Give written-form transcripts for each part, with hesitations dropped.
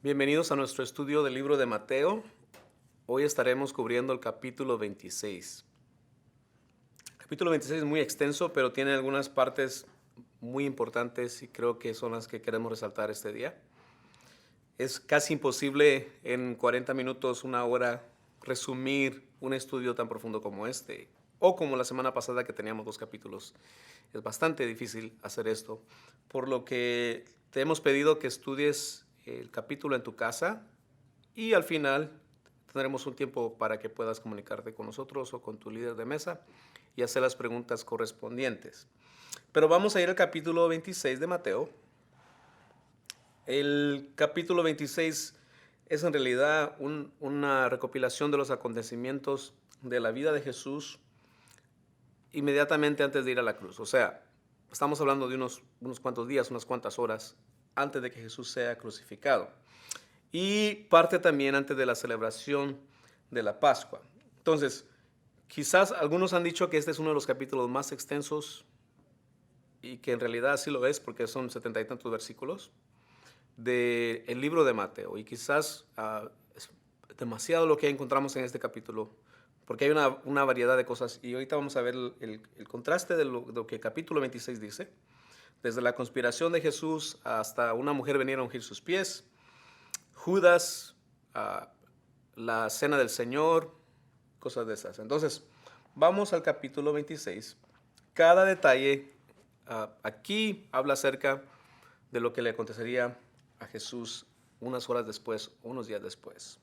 Bienvenidos a nuestro estudio del libro de Mateo. Hoy estaremos cubriendo el capítulo 26. El capítulo 26 es muy extenso, pero tiene algunas partes muy importantes y creo que son las que queremos resaltar este día. Es casi imposible en 40 minutos, una hora, resumir un estudio tan profundo como este, o como la semana pasada que teníamos 2 capítulos. Es bastante difícil hacer esto, por lo que te hemos pedido que estudies el capítulo en tu casa y al final tendremos un tiempo para que puedas comunicarte con nosotros o con tu líder de mesa y hacer las preguntas correspondientes. Pero vamos a ir al capítulo 26 de Mateo. El capítulo 26 es en realidad una recopilación de los acontecimientos de la vida de Jesús inmediatamente antes de ir a la cruz. O sea, estamos hablando de unos cuantos días, unas cuantas horas antes de que Jesús sea crucificado. Y parte también antes de la celebración de la Pascua. Entonces, quizás algunos han dicho que este es uno de los capítulos más extensos y que en realidad así lo es porque son 70 y tantos versículos del libro de Mateo. Y quizás es demasiado lo que encontramos en este capítulo porque hay una variedad de cosas. Y ahorita vamos a ver el contraste de lo que el capítulo 26 dice. Desde la conspiración de Jesús hasta una mujer venir a ungir sus pies, Judas, la cena del Señor, cosas de esas. Entonces, vamos al capítulo 26. Cada detalle aquí habla acerca de lo que le acontecería a Jesús unas horas después, unos días después.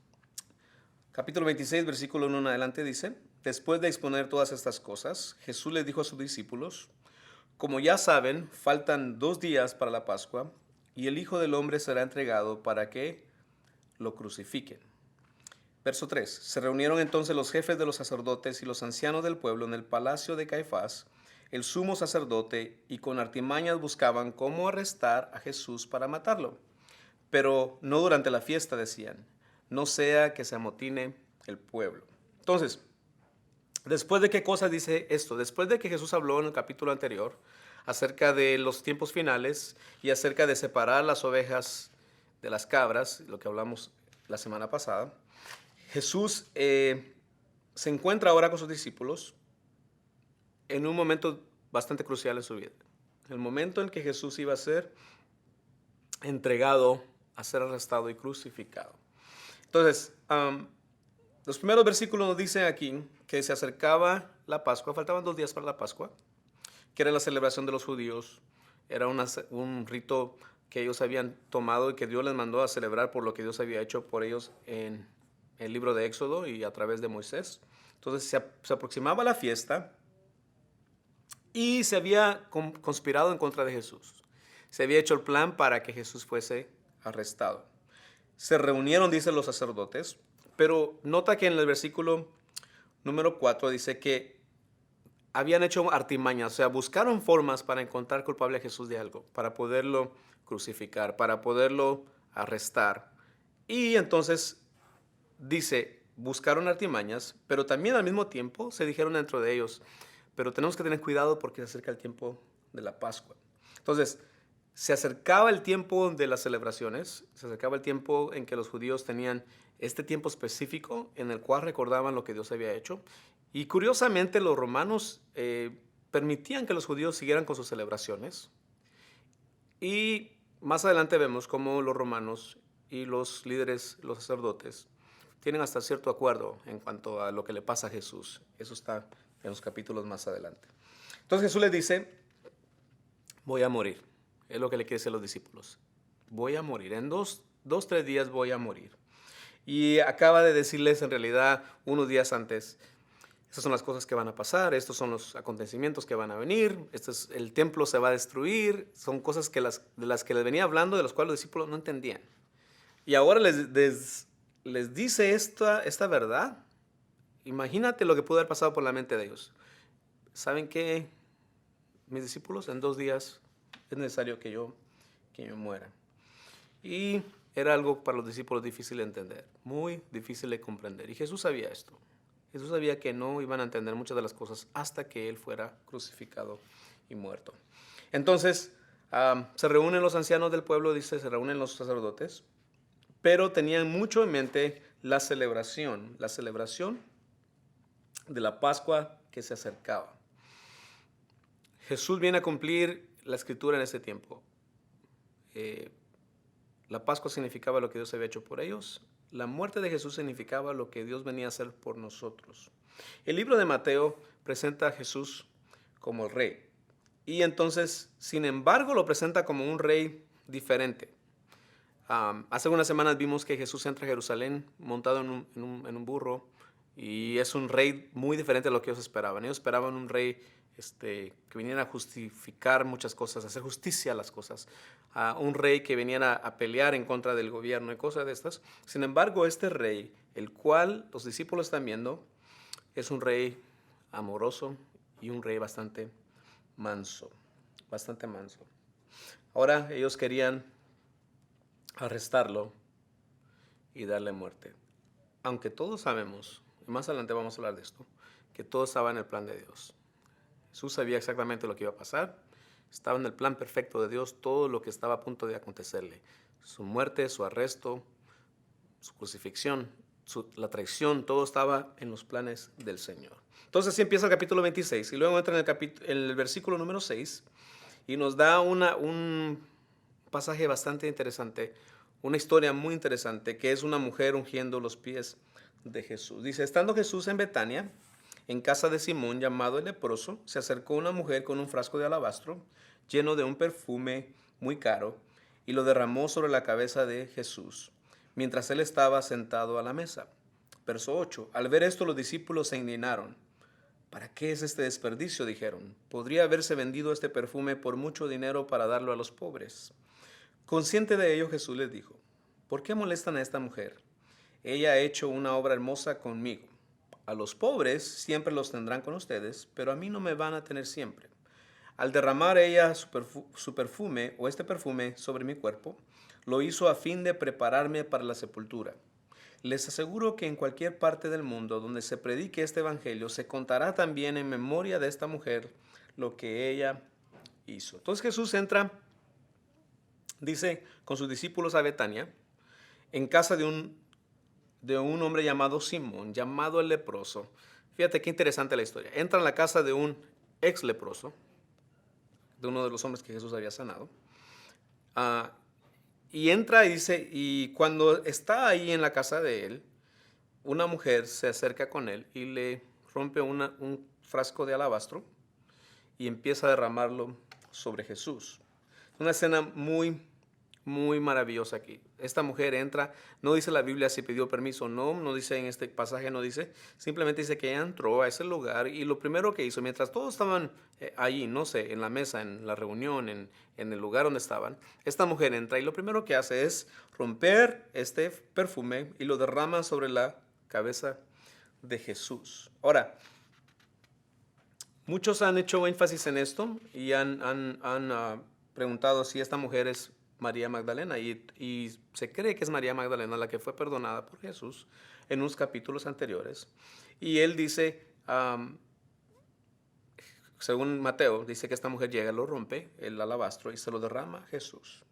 Capítulo 26, versículo 1 en adelante dice: Después de exponer todas estas cosas, Jesús les dijo a sus discípulos: Como ya saben, faltan 2 días para la Pascua, y el Hijo del Hombre será entregado para que lo crucifiquen. Verso 3. Se reunieron entonces los jefes de los sacerdotes y los ancianos del pueblo en el palacio de Caifás, el sumo sacerdote, y con artimañas buscaban cómo arrestar a Jesús para matarlo. Pero no durante la fiesta, decían, no sea que se amotine el pueblo. Entonces, después de qué cosa dice esto, después de que Jesús habló en el capítulo anterior acerca de los tiempos finales y acerca de separar las ovejas de las cabras, lo que hablamos la semana pasada, Jesús se encuentra ahora con sus discípulos en un momento bastante crucial en su vida. El momento en que Jesús iba a ser entregado, a ser arrestado y crucificado. Entonces, los primeros versículos nos dicen aquí que se acercaba la Pascua, faltaban 2 días para la Pascua, que era la celebración de los judíos, era un rito que ellos habían tomado y que Dios les mandó a celebrar por lo que Dios había hecho por ellos en el libro de Éxodo y a través de Moisés. Entonces se aproximaba la fiesta y se había conspirado en contra de Jesús. Se había hecho el plan para que Jesús fuese arrestado. Se reunieron, dicen los sacerdotes, pero nota que en el versículo número 4 dice que habían hecho artimañas, o sea, buscaron formas para encontrar culpable a Jesús de algo, para poderlo crucificar, para poderlo arrestar. Y entonces dice, buscaron artimañas, pero también al mismo tiempo se dijeron dentro de ellos, pero tenemos que tener cuidado porque se acerca el tiempo de la Pascua. Entonces, se acercaba el tiempo de las celebraciones, se acercaba el tiempo en que los judíos tenían este tiempo específico en el cual recordaban lo que Dios había hecho. Y curiosamente los romanos permitían que los judíos siguieran con sus celebraciones. Y más adelante vemos cómo los romanos y los líderes, los sacerdotes, tienen hasta cierto acuerdo en cuanto a lo que le pasa a Jesús. Eso está en los capítulos más adelante. Entonces Jesús les dice, voy a morir. Es lo que le quiere decir a los discípulos. Voy a morir. En 3 días voy a morir. Y acaba de decirles en realidad unos días antes, estas son las cosas que van a pasar, estos son los acontecimientos que van a venir, el templo se va a destruir, son cosas de las que les venía hablando, de las cuales los discípulos no entendían. Y ahora les dice esta verdad. Imagínate lo que pudo haber pasado por la mente de ellos. ¿Saben qué, mis discípulos? En 2 días es necesario que yo muera. Y era algo para los discípulos difícil de entender, muy difícil de comprender. Y Jesús sabía esto. Jesús sabía que no iban a entender muchas de las cosas hasta que Él fuera crucificado y muerto. Entonces, se reúnen los ancianos del pueblo, dice, se reúnen los sacerdotes, pero tenían mucho en mente la celebración de la Pascua que se acercaba. Jesús viene a cumplir la escritura en ese tiempo. La Pascua significaba lo que Dios había hecho por ellos. La muerte de Jesús significaba lo que Dios venía a hacer por nosotros. El libro de Mateo presenta a Jesús como el rey. Y entonces, sin embargo, lo presenta como un rey diferente. Hace unas semanas vimos que Jesús entra a Jerusalén montado en un burro, y es un rey muy diferente a lo que ellos esperaban. Ellos esperaban un rey que viniera a justificar muchas cosas, a hacer justicia a las cosas. Un rey que viniera a pelear en contra del gobierno y cosas de estas. Sin embargo, este rey, el cual los discípulos están viendo, es un rey amoroso y un rey bastante manso. Bastante manso. Ahora ellos querían arrestarlo y darle muerte. Aunque todos sabemos, y más adelante vamos a hablar de esto, que todo estaba en el plan de Dios. Jesús sabía exactamente lo que iba a pasar. Estaba en el plan perfecto de Dios todo lo que estaba a punto de acontecerle. Su muerte, su arresto, su crucifixión, la traición, todo estaba en los planes del Señor. Entonces así empieza el capítulo 26 y luego entra en el versículo número 6 y nos da un pasaje bastante interesante, una historia muy interesante, que es una mujer ungiendo los pies de Jesús. Dice, estando Jesús en Betania, en casa de Simón llamado el leproso, se acercó una mujer con un frasco de alabastro lleno de un perfume muy caro y lo derramó sobre la cabeza de Jesús, mientras él estaba sentado a la mesa. Verso 8. Al ver esto los discípulos se indignaron. ¿Para qué es este desperdicio?, dijeron. Podría haberse vendido este perfume por mucho dinero para darlo a los pobres. Consciente de ello, Jesús les dijo, ¿por qué molestan a esta mujer? Ella ha hecho una obra hermosa conmigo. A los pobres siempre los tendrán con ustedes, pero a mí no me van a tener siempre. Al derramar ella su perfume o este perfume sobre mi cuerpo, lo hizo a fin de prepararme para la sepultura. Les aseguro que en cualquier parte del mundo donde se predique este evangelio, se contará también en memoria de esta mujer lo que ella hizo. Entonces Jesús entra, dice, con sus discípulos a Betania, en casa de un hombre llamado Simón, llamado el leproso. Fíjate qué interesante la historia. Entra en la casa de un ex leproso, de uno de los hombres que Jesús había sanado. Y entra y dice, y cuando está ahí en la casa de él, una mujer se acerca con él y le rompe un frasco de alabastro y empieza a derramarlo sobre Jesús. Una escena muy, muy maravillosa aquí. Esta mujer entra, no dice la Biblia si pidió permiso o no, no dice en este pasaje, no dice, simplemente dice que ella entró a ese lugar y lo primero que hizo, mientras todos estaban allí, no sé, en la mesa, en la reunión, en el lugar donde estaban, esta mujer entra y lo primero que hace es romper este perfume y lo derrama sobre la cabeza de Jesús. Ahora, muchos han hecho énfasis en esto y han preguntado si esta mujer es María Magdalena y se cree que es María Magdalena la que fue perdonada por Jesús en unos capítulos anteriores. Y él dice, según Mateo, dice que esta mujer llega, lo rompe, el alabastro, y se lo derrama a Jesús.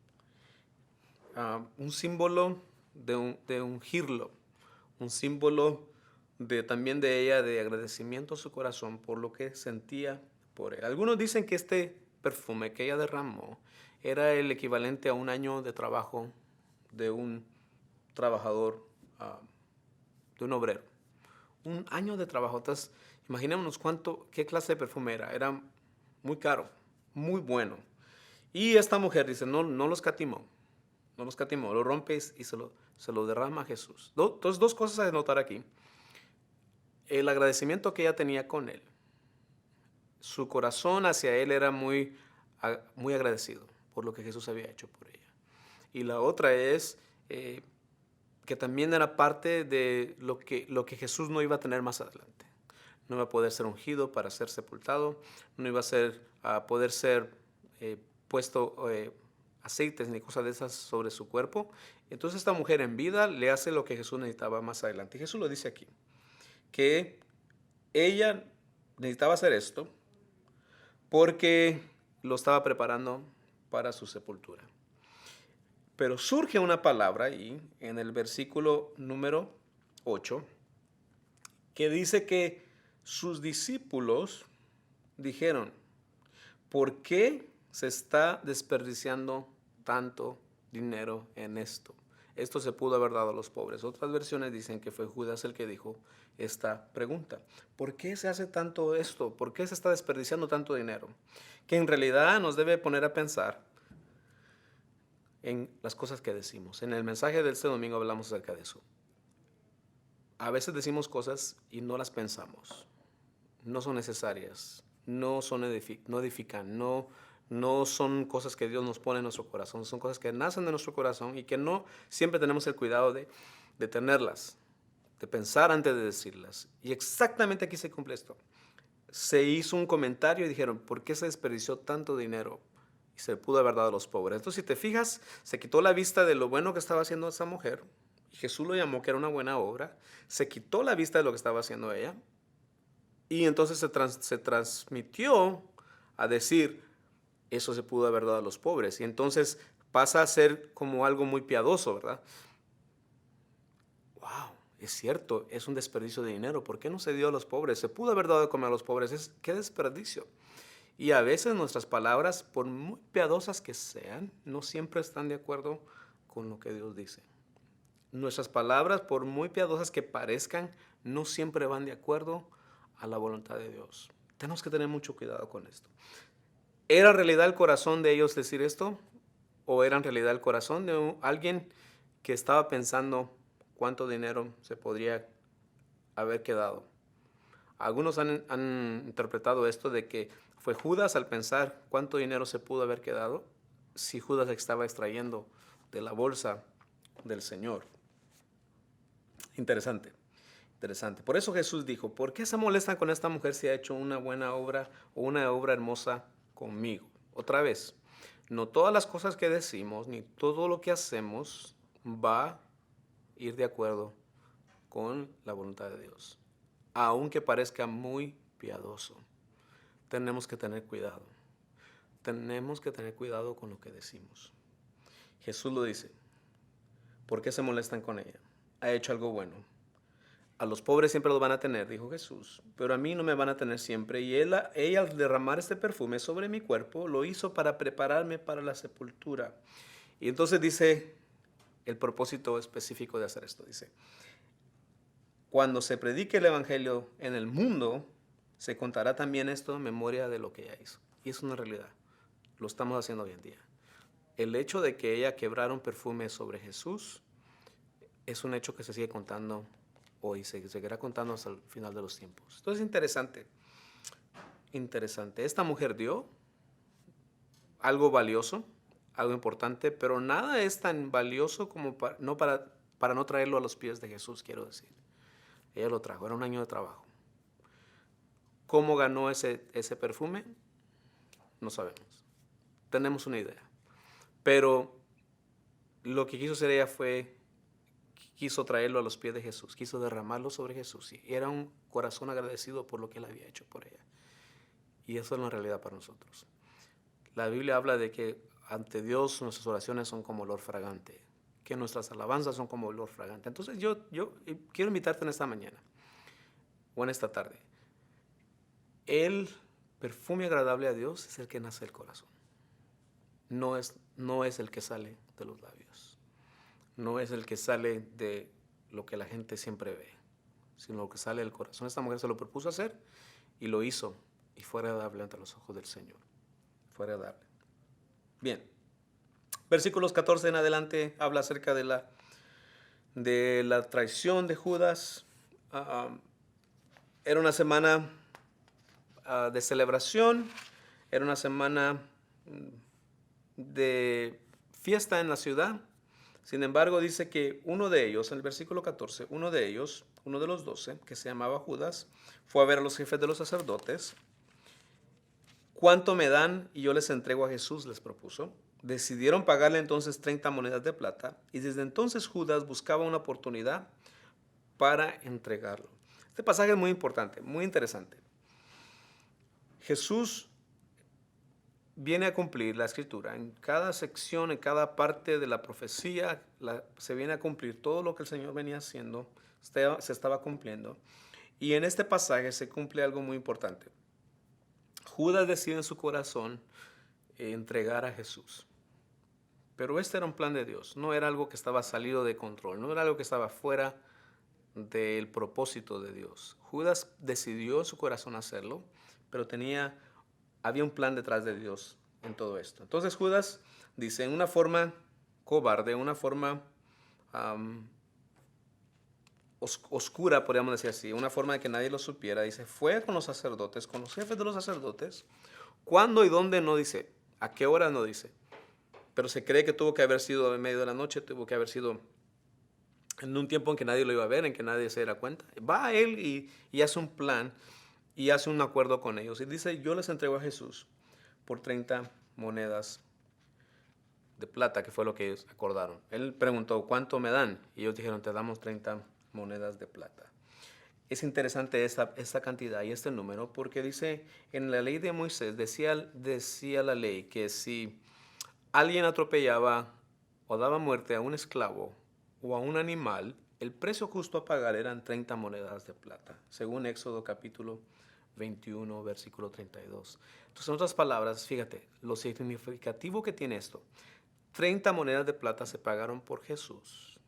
Un símbolo de ungirlo, un símbolo también de ella de agradecimiento a su corazón por lo que sentía por él. Algunos dicen que este perfume que ella derramó era el equivalente a un año de trabajo de un trabajador, de un obrero. Un año de trabajo. Entonces, imaginémonos qué clase de perfume era. Era muy caro, muy bueno. Y esta mujer dice, no lo escatimó, lo rompe y se lo derrama a Jesús. Entonces, dos cosas a notar aquí. El agradecimiento que ella tenía con él. Su corazón hacia él era muy, muy agradecido por lo que Jesús había hecho por ella. Y la otra es que también era parte de lo que Jesús no iba a tener más adelante. No iba a poder ser ungido para ser sepultado, no iba a poder ser puesto aceites ni cosas de esas sobre su cuerpo. Entonces esta mujer en vida le hace lo que Jesús necesitaba más adelante. Y Jesús lo dice aquí, que ella necesitaba hacer esto porque lo estaba preparando para su sepultura. Pero surge una palabra ahí en el versículo número 8 que dice que sus discípulos dijeron, ¿por qué se está desperdiciando tanto dinero en esto? Esto se pudo haber dado a los pobres. Otras versiones dicen que fue Judas el que dijo esta pregunta. ¿Por qué se hace tanto esto? ¿Por qué se está desperdiciando tanto dinero? Que en realidad nos debe poner a pensar en las cosas que decimos. En el mensaje de este domingo hablamos acerca de eso. A veces decimos cosas y no las pensamos. No son necesarias, no edifican, no son cosas que Dios nos pone en nuestro corazón, son cosas que nacen de nuestro corazón y que no siempre tenemos el cuidado de tenerlas, de pensar antes de decirlas. Y exactamente aquí se cumple esto. Se hizo un comentario y dijeron, ¿por qué se desperdició tanto dinero? Y se pudo haber dado a los pobres. Entonces, si te fijas, se quitó la vista de lo bueno que estaba haciendo esa mujer. Y Jesús lo llamó que era una buena obra. Se quitó la vista de lo que estaba haciendo ella. Y entonces se transmitió a decir, eso se pudo haber dado a los pobres. Y entonces pasa a ser como algo muy piadoso, ¿verdad? Wow, es cierto, es un desperdicio de dinero. ¿Por qué no se dio a los pobres? Se pudo haber dado de comer a los pobres. ¡Qué desperdicio! Y a veces nuestras palabras, por muy piadosas que sean, no siempre están de acuerdo con lo que Dios dice. Nuestras palabras, por muy piadosas que parezcan, no siempre van de acuerdo a la voluntad de Dios. Tenemos que tener mucho cuidado con esto. ¿Era en realidad el corazón de ellos decir esto? ¿O era en realidad el corazón de alguien que estaba pensando cuánto dinero se podría haber quedado? Algunos han interpretado esto de que fue Judas al pensar cuánto dinero se pudo haber quedado si Judas estaba extrayendo de la bolsa del Señor. Interesante, interesante. Por eso Jesús dijo, ¿por qué se molestan con esta mujer si ha hecho una buena obra o una obra hermosa conmigo? Otra vez, no todas las cosas que decimos ni todo lo que hacemos va a ir de acuerdo con la voluntad de Dios. Aunque parezca muy piadoso, tenemos que tener cuidado. Tenemos que tener cuidado con lo que decimos. Jesús lo dice. ¿Por qué se molestan con ella? Ha hecho algo bueno. A los pobres siempre los van a tener, dijo Jesús, pero a mí no me van a tener siempre. Y ella al derramar este perfume sobre mi cuerpo, lo hizo para prepararme para la sepultura. Y entonces dice el propósito específico de hacer esto. Dice, cuando se predique el evangelio en el mundo, se contará también esto en memoria de lo que ella hizo. Y es una realidad. Lo estamos haciendo hoy en día. El hecho de que ella quebrara un perfume sobre Jesús es un hecho que se sigue contando hoy, se seguirá contando hasta el final de los tiempos. Entonces es interesante, interesante. Esta mujer dio algo valioso, algo importante, pero nada es tan valioso como para no traerlo a los pies de Jesús, quiero decir. Ella lo trajo, era un año de trabajo. ¿Cómo ganó ese perfume? No sabemos. Tenemos una idea. Pero lo que quiso hacer ella quiso traerlo a los pies de Jesús, quiso derramarlo sobre Jesús. Y era un corazón agradecido por lo que él había hecho por ella. Y eso es la realidad para nosotros. La Biblia habla de que ante Dios nuestras oraciones son como olor fragante, que nuestras alabanzas son como olor fragante. Entonces yo quiero invitarte en esta mañana o en esta tarde. El perfume agradable a Dios es el que nace del corazón. No es el que sale de los labios. No es el que sale de lo que la gente siempre ve, sino lo que sale del corazón. Esta mujer se lo propuso hacer y lo hizo y fue agradable ante los ojos del Señor. Fue agradable. Bien. Versículos 14 en adelante habla acerca de la traición de Judas. Era una semana de celebración, era una semana de fiesta en la ciudad. Sin embargo, dice que uno de ellos, en el versículo 14, uno de los 12, que se llamaba Judas, fue a ver a los jefes de los sacerdotes. ¿Cuánto me dan y yo les entrego a Jesús?, les propuso. Decidieron pagarle entonces 30 monedas de plata y desde entonces Judas buscaba una oportunidad para entregarlo. Este pasaje es muy importante, muy interesante. Jesús viene a cumplir la escritura. En cada sección, en cada parte de la profecía, se viene a cumplir todo lo que el Señor venía haciendo, se estaba cumpliendo. Y en este pasaje se cumple algo muy importante. Judas decide en su corazón entregar a Jesús. Pero este era un plan de Dios, no era algo que estaba salido de control, no era algo que estaba fuera del propósito de Dios. Judas decidió en su corazón hacerlo, pero había un plan detrás de Dios en todo esto. Entonces Judas dice, en una forma cobarde, una forma oscura, podríamos decir así, una forma de que nadie lo supiera, dice, fue con los sacerdotes, con los jefes de los sacerdotes. ¿Cuándo y dónde? No dice. ¿A qué hora? No dice. Pero se cree que tuvo que haber sido en medio de la noche, tuvo que haber sido en un tiempo en que nadie lo iba a ver, en que nadie se diera cuenta. Va a él y hace un plan y hace un acuerdo con ellos. Y dice, yo les entrego a Jesús por 30 monedas de plata, que fue lo que ellos acordaron. Él preguntó, ¿cuánto me dan? Y ellos dijeron, te damos 30 monedas de plata. Es interesante esta cantidad y este número porque dice, en la ley de Moisés decía la ley que si alguien atropellaba o daba muerte a un esclavo o a un animal, el precio justo a pagar eran 30 monedas de plata, según Éxodo capítulo 21, versículo 32. Entonces, en otras palabras, fíjate, lo significativo que tiene esto. 30 monedas de plata se pagaron por Jesús,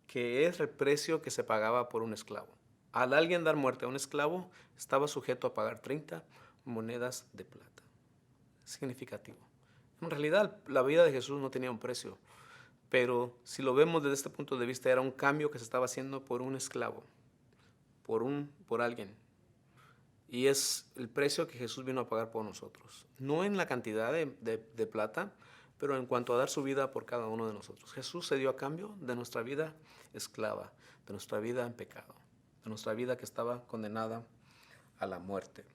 que es el precio que se pagaba por un esclavo. Al alguien dar muerte a un esclavo, estaba sujeto a pagar 30 monedas de plata. Significativo. En realidad, la vida de Jesús no tenía un precio, pero si lo vemos desde este punto de vista, era un cambio que se estaba haciendo por un esclavo, por alguien. Y es el precio que Jesús vino a pagar por nosotros. No en la cantidad de plata, pero en cuanto a dar su vida por cada uno de nosotros. Jesús se dio a cambio de nuestra vida esclava, de nuestra vida en pecado, de nuestra vida que estaba condenada a la muerte.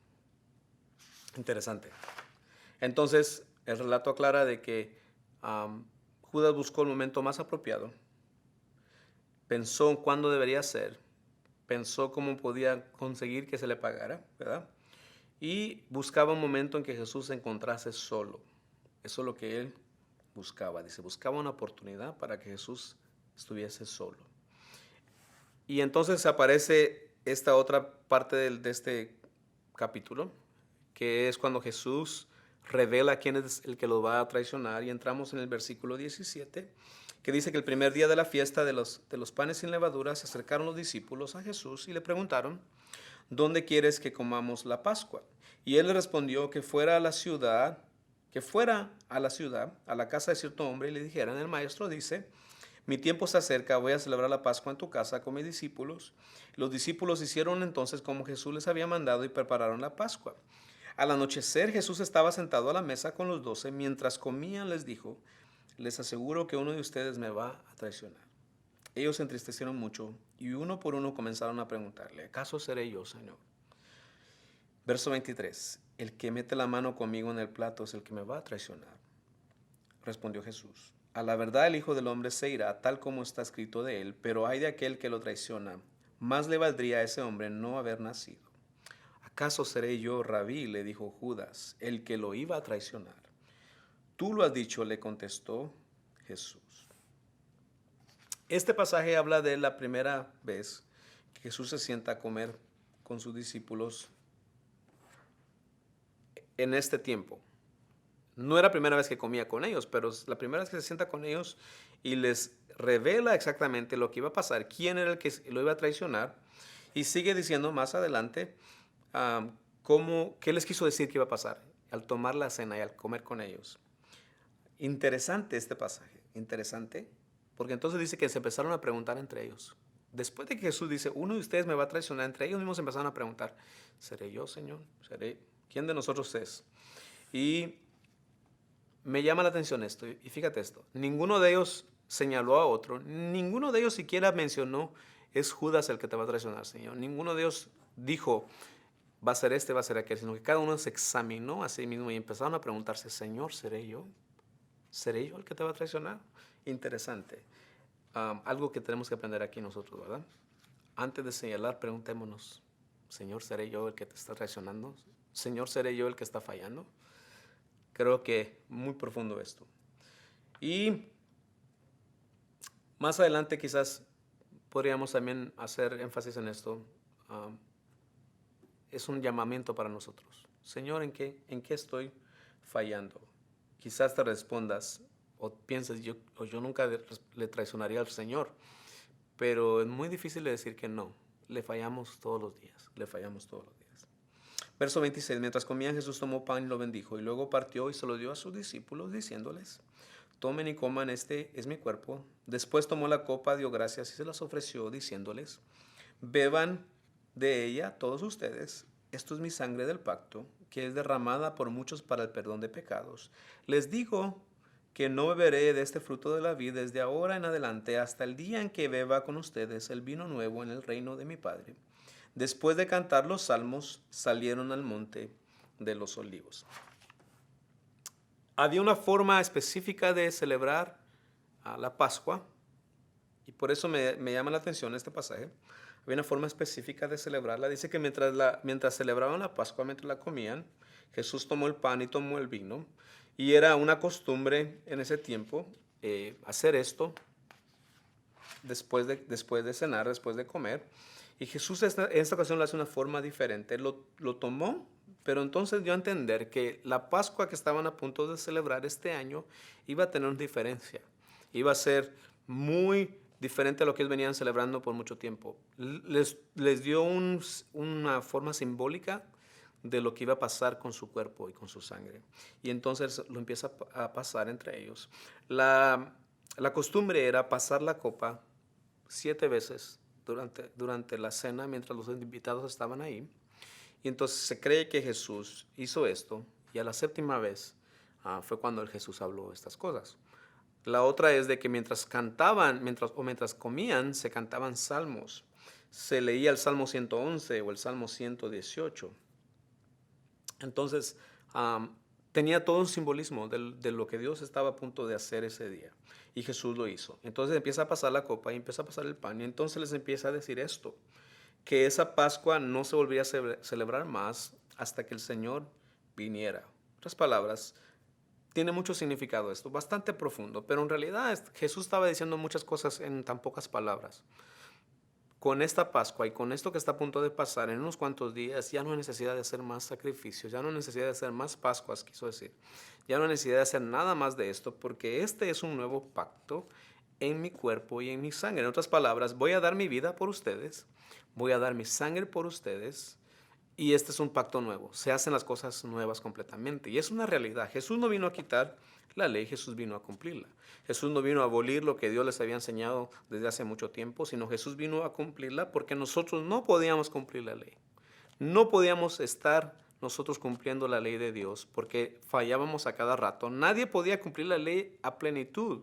Interesante. Entonces, el relato aclara de que Judas buscó el momento más apropiado, pensó en cuándo debería ser, pensó cómo podía conseguir que se le pagara, ¿verdad? Y buscaba un momento en que Jesús se encontrase solo. Eso es lo que él buscaba. Dice, buscaba una oportunidad para que Jesús estuviese solo. Y entonces aparece esta otra parte de este capítulo, que es cuando Jesús revela quién es el que lo va a traicionar. Y entramos en el versículo 17, que dice que el primer día de la fiesta de los panes sin levadura se acercaron los discípulos a Jesús y le preguntaron, ¿dónde quieres que comamos la Pascua? Y él le respondió que fuera a la ciudad, a la casa de cierto hombre, y le dijeran, el maestro dice, mi tiempo se acerca, voy a celebrar la Pascua en tu casa con mis discípulos. Los discípulos hicieron entonces como Jesús les había mandado y prepararon la Pascua. Al anochecer Jesús estaba sentado a la mesa con los 12. Mientras comían les dijo, les aseguro que uno de ustedes me va a traicionar. Ellos se entristecieron mucho y uno por uno comenzaron a preguntarle, ¿acaso seré yo, Señor? Verso 23, el que mete la mano conmigo en el plato es el que me va a traicionar. Respondió Jesús, a la verdad el Hijo del Hombre se irá tal como está escrito de él, pero ay de aquel que lo traiciona, más le valdría a ese hombre no haber nacido. ¿Acaso seré yo, Rabí? Le dijo Judas, el que lo iba a traicionar. Tú lo has dicho, le contestó Jesús. Este pasaje habla de la primera vez que Jesús se sienta a comer con sus discípulos en este tiempo. No era la primera vez que comía con ellos, pero es la primera vez que se sienta con ellos y les revela exactamente lo que iba a pasar, quién era el que lo iba a traicionar, y sigue diciendo más adelante qué les quiso decir que iba a pasar al tomar la cena y al comer con ellos. Interesante este pasaje, interesante, porque entonces dice que se empezaron a preguntar entre ellos. Después de que Jesús dice, uno de ustedes me va a traicionar, entre ellos mismos empezaron a preguntar, ¿seré yo, Señor? ¿Quién de nosotros es? Y me llama la atención esto, y fíjate esto, ninguno de ellos señaló a otro, ninguno de ellos siquiera mencionó, es Judas el que te va a traicionar, Señor. Ninguno de ellos dijo, va a ser este, va a ser aquel, sino que cada uno se examinó a sí mismo y empezaron a preguntarse, Señor, ¿seré yo? ¿Seré yo el que te va a traicionar? Interesante. Algo que tenemos que aprender aquí nosotros, ¿verdad? Antes de señalar, preguntémonos, Señor, ¿seré yo el que te está traicionando? Señor, ¿seré yo el que está fallando? Creo que muy profundo esto. Y más adelante quizás podríamos también hacer énfasis en esto. Um, es un llamamiento para nosotros. Señor, en qué estoy fallando? Quizás te respondas o pienses, yo nunca le traicionaría al Señor, pero es muy difícil de decir que no. Le fallamos todos los días, le fallamos todos los días. Verso 26, mientras comían Jesús tomó pan y lo bendijo y luego partió y se lo dio a sus discípulos diciéndoles, tomen y coman, este es mi cuerpo. Después tomó la copa, dio gracias y se las ofreció diciéndoles, beban de ella todos ustedes, esto es mi sangre del pacto, que es derramada por muchos para el perdón de pecados. Les digo que no beberé de este fruto de la vid desde ahora en adelante hasta el día en que beba con ustedes el vino nuevo en el reino de mi Padre. Después de cantar los salmos, salieron al monte de los olivos. Había una forma específica de celebrar la Pascua, y por eso me llama la atención este pasaje. Había una forma específica de celebrarla. Dice que mientras celebraban la Pascua, mientras la comían, Jesús tomó el pan y tomó el vino. Y era una costumbre en ese tiempo hacer esto después de cenar, después de comer. Y Jesús en esta ocasión lo hace de una forma diferente. Lo tomó, pero entonces dio a entender que la Pascua que estaban a punto de celebrar este año iba a tener una diferencia. Iba a ser muy diferente a lo que ellos venían celebrando por mucho tiempo. Les dio una forma simbólica de lo que iba a pasar con su cuerpo y con su sangre. Y entonces lo empieza a pasar entre ellos. La costumbre era pasar la copa 7 veces durante la cena mientras los invitados estaban ahí. Y entonces se cree que Jesús hizo esto y a la 7ª vez fue cuando el Jesús habló estas cosas. La otra es de que mientras cantaban, mientras comían, se cantaban salmos. Se leía el Salmo 111 o el Salmo 118. Entonces, tenía todo un simbolismo de lo que Dios estaba a punto de hacer ese día. Y Jesús lo hizo. Entonces empieza a pasar la copa y empieza a pasar el pan. Y entonces les empieza a decir esto, que esa Pascua no se volvía a celebrar más hasta que el Señor viniera. En otras palabras, tiene mucho significado esto, bastante profundo, pero en realidad Jesús estaba diciendo muchas cosas en tan pocas palabras. Con esta Pascua y con esto que está a punto de pasar en unos cuantos días, ya no hay necesidad de hacer más sacrificios, ya no hay necesidad de hacer más Pascuas, quiso decir. Ya no hay necesidad de hacer nada más de esto, porque este es un nuevo pacto en mi cuerpo y en mi sangre. En otras palabras, voy a dar mi vida por ustedes, voy a dar mi sangre por ustedes, y este es un pacto nuevo. Se hacen las cosas nuevas completamente. Y es una realidad. Jesús no vino a quitar la ley, Jesús vino a cumplirla. Jesús no vino a abolir lo que Dios les había enseñado desde hace mucho tiempo, sino Jesús vino a cumplirla porque nosotros no podíamos cumplir la ley. No podíamos estar nosotros cumpliendo la ley de Dios porque fallábamos a cada rato. Nadie podía cumplir la ley a plenitud.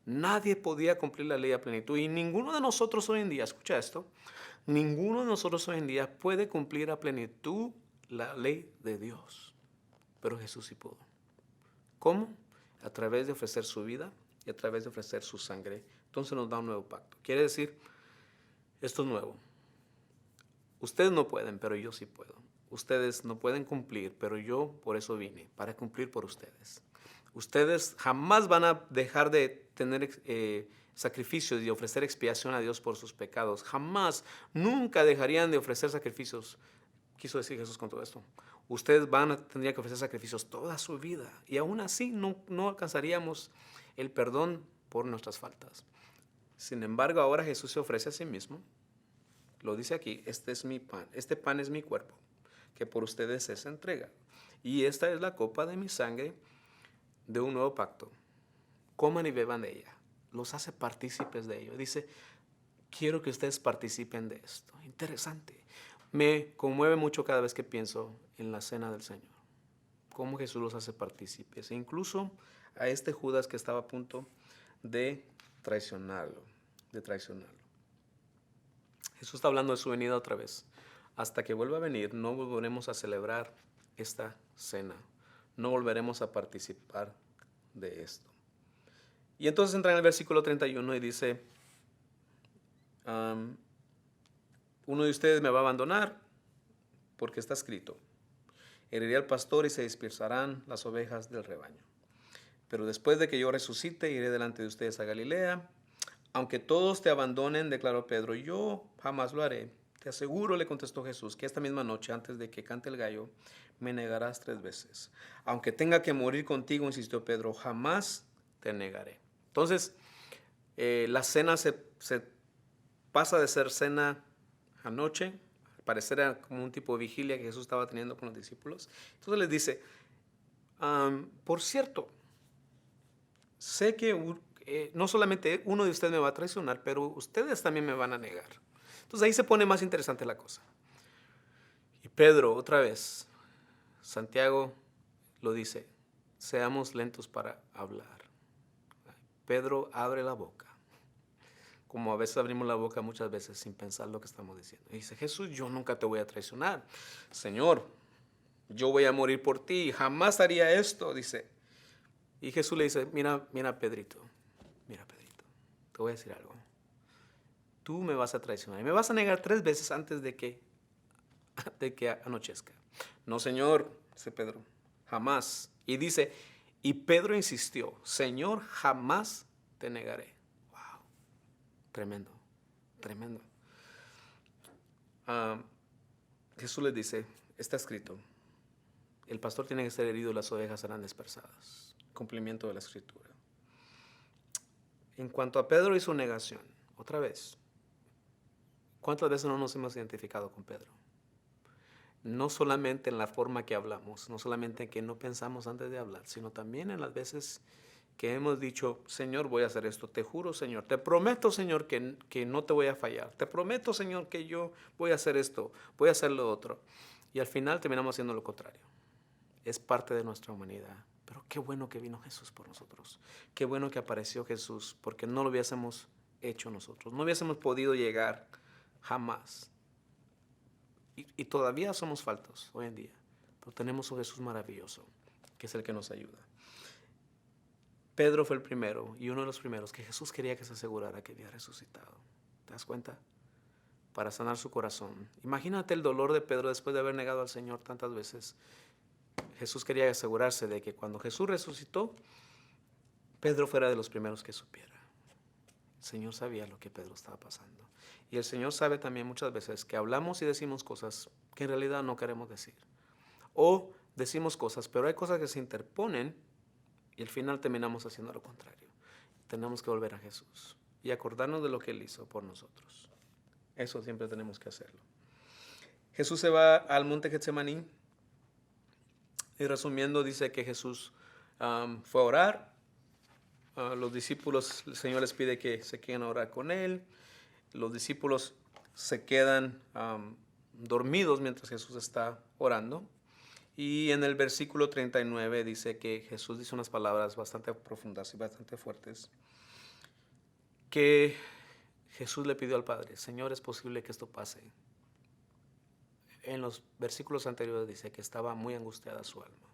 Nadie podía cumplir la ley a plenitud. Y ninguno de nosotros hoy en día, escucha esto, ninguno de nosotros hoy en día puede cumplir a plenitud la ley de Dios. Pero Jesús sí pudo. ¿Cómo? A través de ofrecer su vida y a través de ofrecer su sangre. Entonces nos da un nuevo pacto. Quiere decir, esto es nuevo. Ustedes no pueden, pero yo sí puedo. Ustedes no pueden cumplir, pero yo por eso vine, para cumplir por ustedes. Ustedes jamás van a dejar de tener sacrificios y ofrecer expiación a Dios por sus pecados. Jamás, nunca dejarían de ofrecer sacrificios. Quiso decir Jesús con todo esto. Ustedes tendrían que ofrecer sacrificios toda su vida. Y aún así no alcanzaríamos el perdón por nuestras faltas. Sin embargo, ahora Jesús se ofrece a sí mismo. Lo dice aquí, este es mi pan, este pan es mi cuerpo, que por ustedes es entrega. Y esta es la copa de mi sangre de un nuevo pacto. Coman y beban de ella. Los hace partícipes de ello. Dice, quiero que ustedes participen de esto. Interesante. Me conmueve mucho cada vez que pienso en la cena del Señor. Cómo Jesús los hace partícipes. E incluso a este Judas que estaba a punto de traicionarlo. Jesús está hablando de su venida otra vez. Hasta que vuelva a venir, no volveremos a celebrar esta cena. No volveremos a participar de esto. Y entonces entra en el versículo 31 y dice, uno de ustedes me va a abandonar porque está escrito, heriré al pastor y se dispersarán las ovejas del rebaño. Pero después de que yo resucite, iré delante de ustedes a Galilea. Aunque todos te abandonen, declaró Pedro, yo jamás lo haré. Te aseguro, le contestó Jesús, que esta misma noche, antes de que cante el gallo, me negarás 3 veces. Aunque tenga que morir contigo, insistió Pedro, jamás te negaré. Entonces, la cena se pasa de ser cena anoche, al parecer era como un tipo de vigilia que Jesús estaba teniendo con los discípulos. Entonces les dice, por cierto, sé que no solamente uno de ustedes me va a traicionar, pero ustedes también me van a negar. Entonces ahí se pone más interesante la cosa. Y Pedro, otra vez, Santiago lo dice, seamos lentos para hablar. Pedro abre la boca, como a veces abrimos la boca muchas veces sin pensar lo que estamos diciendo. Y dice, Jesús, yo nunca te voy a traicionar. Señor, yo voy a morir por ti, jamás haría esto, dice. Y Jesús le dice, mira Pedrito, te voy a decir algo. Tú me vas a traicionar y me vas a negar 3 veces antes de que anochezca. No, Señor, dice Pedro, jamás. Y dice, y Pedro insistió, Señor, jamás te negaré. Wow, tremendo, tremendo. Jesús les dice, está escrito, el pastor tiene que ser herido y las ovejas serán dispersadas. Cumplimiento de la escritura. En cuanto a Pedro y su negación, otra vez, ¿cuántas veces no nos hemos identificado con Pedro? No solamente en la forma que hablamos, no solamente en que no pensamos antes de hablar, sino también en las veces que hemos dicho, Señor, voy a hacer esto, te juro, Señor, te prometo, Señor, que no te voy a fallar, te prometo, Señor, que yo voy a hacer esto, voy a hacer lo otro. Y al final terminamos haciendo lo contrario. Es parte de nuestra humanidad. Pero qué bueno que vino Jesús por nosotros. Qué bueno que apareció Jesús, porque no lo hubiésemos hecho nosotros. No hubiésemos podido llegar jamás. Y todavía somos faltos hoy en día. Pero tenemos un Jesús maravilloso, que es el que nos ayuda. Pedro fue el primero y uno de los primeros que Jesús quería que se asegurara que había resucitado. ¿Te das cuenta? Para sanar su corazón. Imagínate el dolor de Pedro después de haber negado al Señor tantas veces. Jesús quería asegurarse de que cuando Jesús resucitó, Pedro fuera de los primeros que supiera. El Señor sabía lo que Pedro estaba pasando. Y el Señor sabe también muchas veces que hablamos y decimos cosas que en realidad no queremos decir. O decimos cosas, pero hay cosas que se interponen y al final terminamos haciendo lo contrario. Tenemos que volver a Jesús y acordarnos de lo que Él hizo por nosotros. Eso siempre tenemos que hacerlo. Jesús se va al monte Getsemaní. Y resumiendo, dice que Jesús fue a orar. Los discípulos, el Señor les pide que se queden a orar con Él. Los discípulos se quedan dormidos mientras Jesús está orando. Y en el versículo 39 dice que Jesús dice unas palabras bastante profundas y bastante fuertes. Que Jesús le pidió al Padre, Señor, ¿es posible que esto pase? En los versículos anteriores dice que estaba muy angustiada su alma.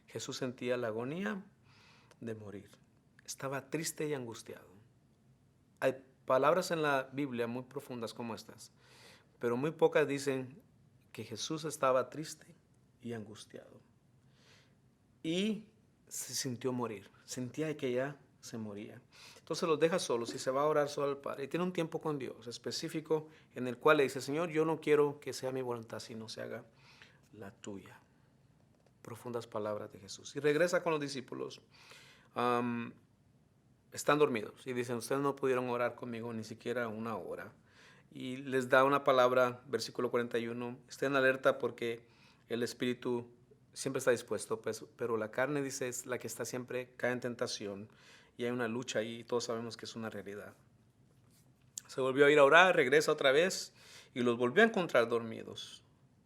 Jesús sentía la agonía de morir. Estaba triste y angustiado. Hay palabras en la Biblia muy profundas como estas, pero muy pocas dicen que Jesús estaba triste y angustiado. Y se sintió morir. Sentía que ya se moría. Entonces los deja solos y se va a orar solo al Padre. Y tiene un tiempo con Dios específico en el cual le dice, Señor, yo no quiero que sea mi voluntad, sino se haga la tuya. Profundas palabras de Jesús. Y regresa con los discípulos. Están dormidos y dicen, ustedes no pudieron orar conmigo ni siquiera 1 hora. Y les da una palabra, versículo 41, estén alerta porque el espíritu siempre está dispuesto, pues, pero la carne, dice, es la que está siempre, cae en tentación. Y hay una lucha ahí y todos sabemos que es una realidad. Se volvió a ir a orar, regresa otra vez y los volvió a encontrar dormidos,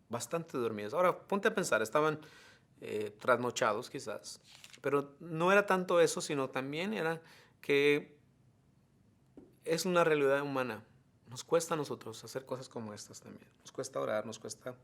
bastante dormidos. Ahora, ponte a pensar, estaban trasnochados quizás, pero no era tanto eso, sino también era que es una realidad humana. Nos cuesta a nosotros hacer cosas como estas también. Nos cuesta orar, nos cuesta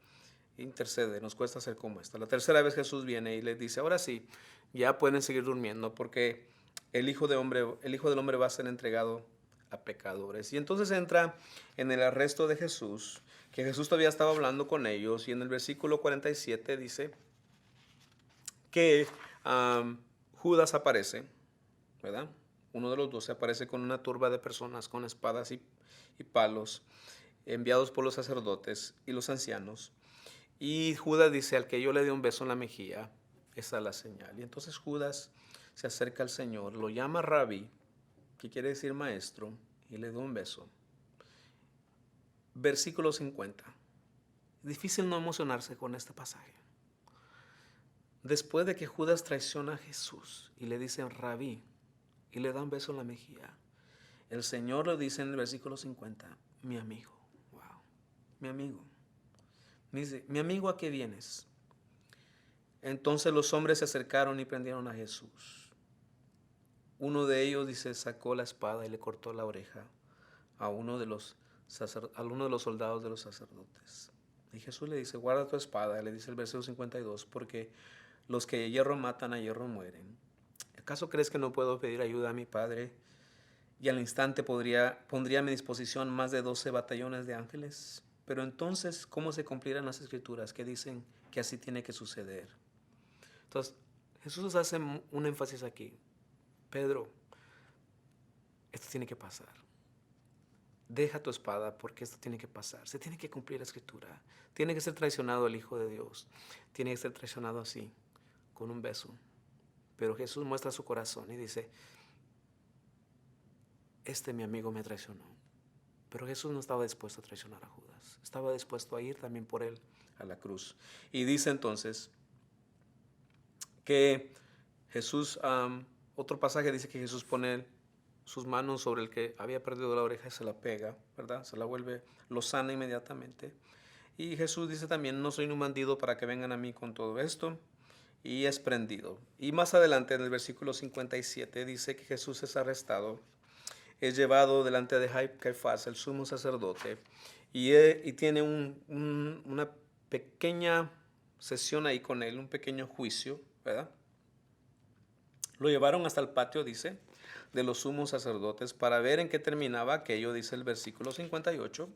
interceder, nos cuesta hacer como esta. La tercera vez Jesús viene y les dice, ahora sí, ya pueden seguir durmiendo porque el Hijo del Hombre va a ser entregado a pecadores. Y entonces entra en el arresto de Jesús, que Jesús todavía estaba hablando con ellos, y en el versículo 47 dice que Judas aparece, ¿verdad? Uno de los 12 aparece con una turba de personas con espadas y palos, enviados por los sacerdotes y los ancianos. Y Judas dice, al que yo le dé un beso en la mejilla, esa es la señal. Y entonces Judas se acerca al Señor, lo llama Rabí, que quiere decir maestro, y le da un beso. Versículo 50. Difícil no emocionarse con este pasaje. Después de que Judas traiciona a Jesús y le dice Rabí y le da un beso en la mejilla, el Señor le dice en el versículo 50, mi amigo, wow, mi amigo. Dice, mi amigo, ¿a qué vienes? Entonces los hombres se acercaron y prendieron a Jesús. Uno de ellos, dice, sacó la espada y le cortó la oreja a uno de los soldados de los sacerdotes. Y Jesús le dice, guarda tu espada, le dice el versículo 52, porque los que a hierro matan, a hierro mueren. ¿Acaso crees que no puedo pedir ayuda a mi Padre y al instante pondría a mi disposición más de 12 batallones de ángeles? Pero entonces, ¿cómo se cumplirán las escrituras que dicen que así tiene que suceder? Entonces, Jesús hace un énfasis aquí. Pedro, esto tiene que pasar. Deja tu espada porque esto tiene que pasar. Se tiene que cumplir la escritura. Tiene que ser traicionado el Hijo de Dios. Tiene que ser traicionado así, con un beso. Pero Jesús muestra su corazón y dice, mi amigo me traicionó. Pero Jesús no estaba dispuesto a traicionar a Judas. Estaba dispuesto a ir también por él a la cruz. Y dice entonces que Jesús, otro pasaje dice que Jesús pone sus manos sobre el que había perdido la oreja y se la pega, ¿verdad? Se la vuelve, lo sana inmediatamente. Y Jesús dice también, no soy un bandido para que vengan a mí con todo esto. Y es prendido. Y más adelante en el versículo 57 dice que Jesús es arrestado, es llevado delante de Caifás, el sumo sacerdote, y tiene una pequeña sesión ahí con él, un pequeño juicio, ¿verdad? Lo llevaron hasta el patio, dice, de los sumos sacerdotes para ver en qué terminaba aquello, dice el versículo 58.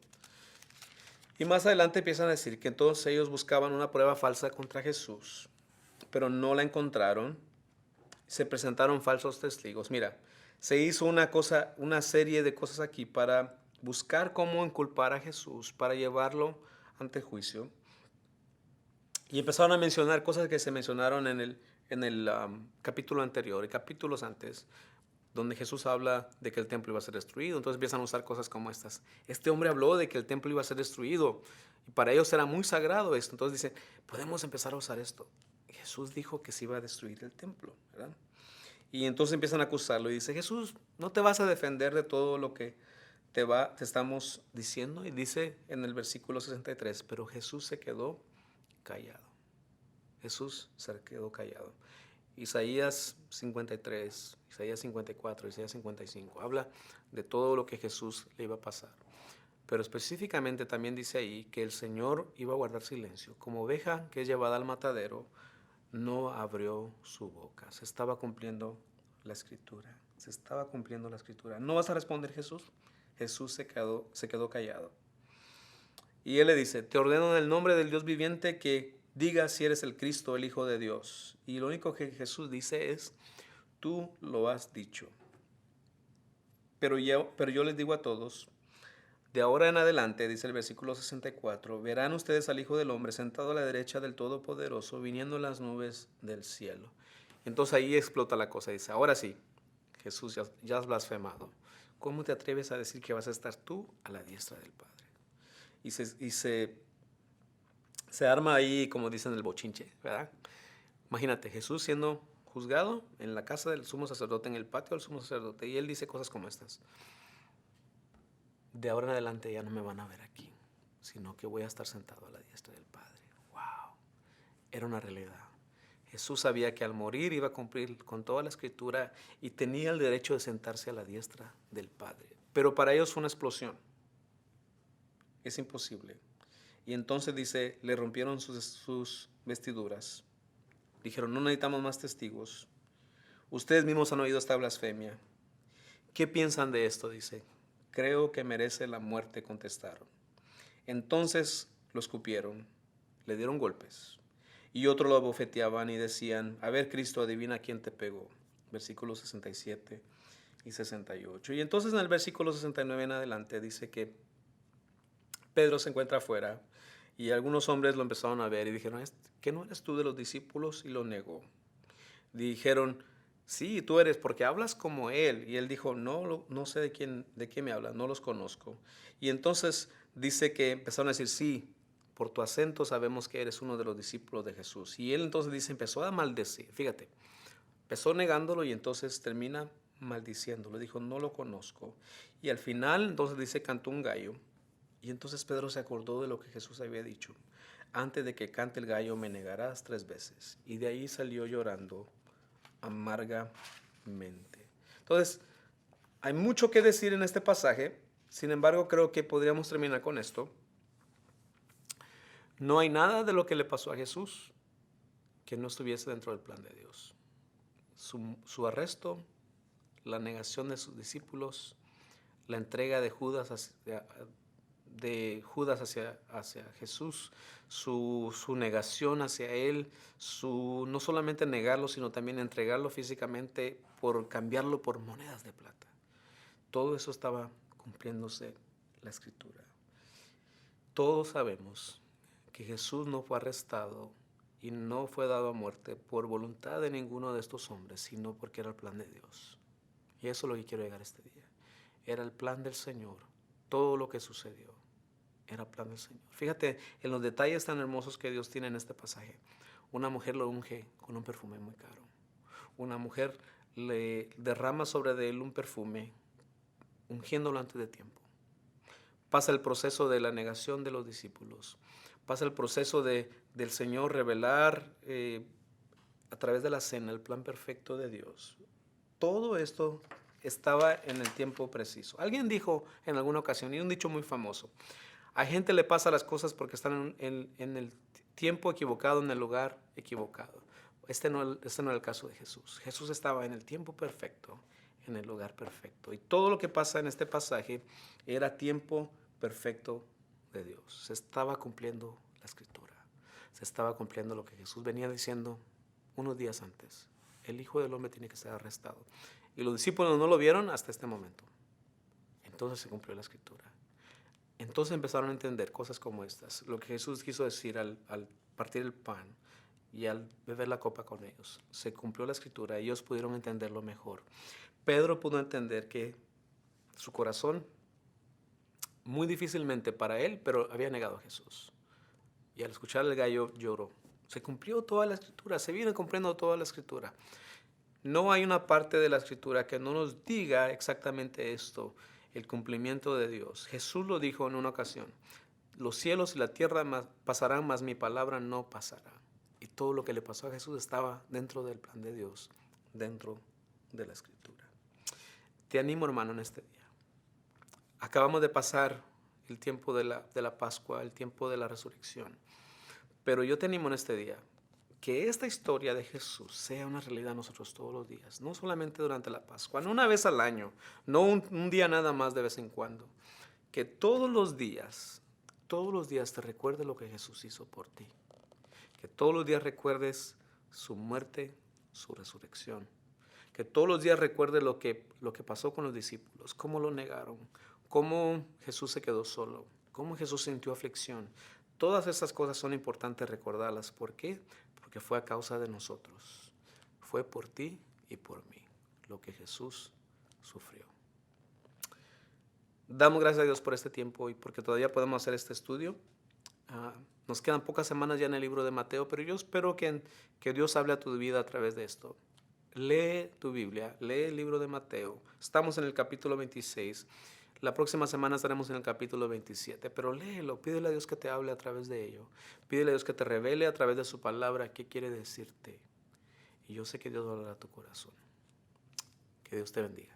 Y más adelante empiezan a decir que todos ellos buscaban una prueba falsa contra Jesús, pero no la encontraron. Se presentaron falsos testigos. Mira, se hizo una serie de cosas aquí para buscar cómo inculpar a Jesús, para llevarlo ante juicio. Y empezaron a mencionar cosas que se mencionaron en el capítulo anterior y capítulos antes, donde Jesús habla de que el templo iba a ser destruido. Entonces empiezan a usar cosas como estas. Este hombre habló de que el templo iba a ser destruido y para ellos era muy sagrado esto. Entonces dicen, podemos empezar a usar esto. Jesús dijo que se iba a destruir el templo, ¿verdad? Y entonces empiezan a acusarlo y dice, Jesús, ¿no te vas a defender de todo lo que te estamos diciendo? Y dice en el versículo 63, pero Jesús se quedó callado. Jesús se quedó callado. Isaías 53, Isaías 54, Isaías 55, habla de todo lo que Jesús le iba a pasar. Pero específicamente también dice ahí que el Señor iba a guardar silencio. Como oveja que es llevada al matadero, no abrió su boca. Se estaba cumpliendo la escritura. Se estaba cumpliendo la escritura. ¿No vas a responder, Jesús? Jesús se quedó callado. Y él le dice, te ordeno en el nombre del Dios viviente que digas si eres el Cristo, el Hijo de Dios. Y lo único que Jesús dice es, tú lo has dicho. Pero yo les digo a todos, de ahora en adelante, dice el versículo 64, verán ustedes al Hijo del Hombre sentado a la derecha del Todopoderoso, viniendo en las nubes del cielo. Entonces ahí explota la cosa. Dice, ahora sí, Jesús, ya has blasfemado. ¿Cómo te atreves a decir que vas a estar tú a la diestra del Padre? Y se arma ahí, como dicen, el bochinche, ¿verdad? Imagínate, Jesús siendo juzgado en la casa del sumo sacerdote, en el patio del sumo sacerdote, y él dice cosas como estas. De ahora en adelante ya no me van a ver aquí, sino que voy a estar sentado a la diestra del Padre. ¡Wow! Era una realidad. Jesús sabía que al morir iba a cumplir con toda la escritura y tenía el derecho de sentarse a la diestra del Padre. Pero para ellos fue una explosión. Es imposible. Y entonces dice, le rompieron sus vestiduras. Dijeron, no necesitamos más testigos. Ustedes mismos han oído esta blasfemia. ¿Qué piensan de esto? Dice, creo que merece la muerte, contestaron. Entonces lo escupieron, le dieron golpes y otros lo abofeteaban y decían, a ver, Cristo, adivina quién te pegó. Versículos 67 y 68. Y entonces en el versículo 69 en adelante dice que Pedro se encuentra afuera y algunos hombres lo empezaron a ver y dijeron, ¿qué no eres tú de los discípulos? Y lo negó. Dijeron, sí, tú eres, porque hablas como él. Y él dijo, no sé de quién me hablas, no los conozco. Y entonces dice que empezaron a decir, sí, por tu acento sabemos que eres uno de los discípulos de Jesús. Y él entonces dice, empezó a maldecir, fíjate, empezó negándolo y entonces termina maldiciéndolo. Dijo, no lo conozco. Y al final entonces dice, cantó un gallo. Y entonces Pedro se acordó de lo que Jesús había dicho. Antes de que cante el gallo me negarás 3 veces. Y de ahí salió llorando amargamente. Entonces, hay mucho que decir en este pasaje. Sin embargo, creo que podríamos terminar con esto. No hay nada de lo que le pasó a Jesús que no estuviese dentro del plan de Dios. Su arresto, la negación de sus discípulos, la entrega de Judas hacia Jesús, su negación hacia él, no solamente negarlo, sino también entregarlo físicamente por cambiarlo por monedas de plata. Todo eso estaba cumpliéndose la Escritura. Todos sabemos que Jesús no fue arrestado y no fue dado a muerte por voluntad de ninguno de estos hombres, sino porque era el plan de Dios. Y eso es lo que quiero llegar a este día. Era el plan del Señor. Todo lo que sucedió era plan del Señor. Fíjate en los detalles tan hermosos que Dios tiene en este pasaje. Una mujer lo unge con un perfume muy caro. Una mujer le derrama sobre de él un perfume, ungiéndolo antes de tiempo. Pasa el proceso de la negación de los discípulos. Pasa el proceso del Señor revelar a través de la cena el plan perfecto de Dios. Todo esto estaba en el tiempo preciso. Alguien dijo en alguna ocasión, y un dicho muy famoso, a gente le pasa las cosas porque están en el tiempo equivocado, en el lugar equivocado. Este no era el caso de Jesús. Jesús estaba en el tiempo perfecto, en el lugar perfecto. Y todo lo que pasa en este pasaje era tiempo perfecto de Dios. Se estaba cumpliendo la Escritura. Se estaba cumpliendo lo que Jesús venía diciendo unos días antes. El Hijo del Hombre tiene que ser arrestado. Y los discípulos no lo vieron hasta este momento. Entonces se cumplió la Escritura. Entonces empezaron a entender cosas como estas. Lo que Jesús quiso decir al partir el pan y al beber la copa con ellos. Se cumplió la Escritura. Ellos pudieron entenderlo mejor. Pedro pudo entender que su corazón, muy difícilmente para él, pero había negado a Jesús. Y al escuchar el gallo lloró. Se cumplió toda la Escritura. Se viene cumpliendo toda la Escritura. No hay una parte de la Escritura que no nos diga exactamente esto, el cumplimiento de Dios. Jesús lo dijo en una ocasión, los cielos y la tierra pasarán, mas mi palabra no pasará. Y todo lo que le pasó a Jesús estaba dentro del plan de Dios, dentro de la Escritura. Te animo, hermano, en este día. Acabamos de pasar el tiempo de la Pascua, el tiempo de la resurrección. Pero yo te animo en este día que esta historia de Jesús sea una realidad a nosotros todos los días, no solamente durante la Pascua, no una vez al año, no un día nada más de vez en cuando, que todos los días te recuerde lo que Jesús hizo por ti, que todos los días recuerdes su muerte, su resurrección, que todos los días recuerdes lo que pasó con los discípulos, cómo lo negaron, cómo Jesús se quedó solo, cómo Jesús sintió aflicción. Todas esas cosas son importantes recordarlas. ¿Por qué? Porque fue a causa de nosotros. Fue por ti y por mí lo que Jesús sufrió. Damos gracias a Dios por este tiempo y porque todavía podemos hacer este estudio. Nos quedan pocas semanas ya en el libro de Mateo, pero yo espero que Dios hable a tu vida a través de esto. Lee tu Biblia, lee el libro de Mateo. Estamos en el capítulo 26. La próxima semana estaremos en el capítulo 27, pero léelo, pídele a Dios que te hable a través de ello. Pídele a Dios que te revele a través de su palabra qué quiere decirte. Y yo sé que Dios va a hablar a tu corazón. Que Dios te bendiga.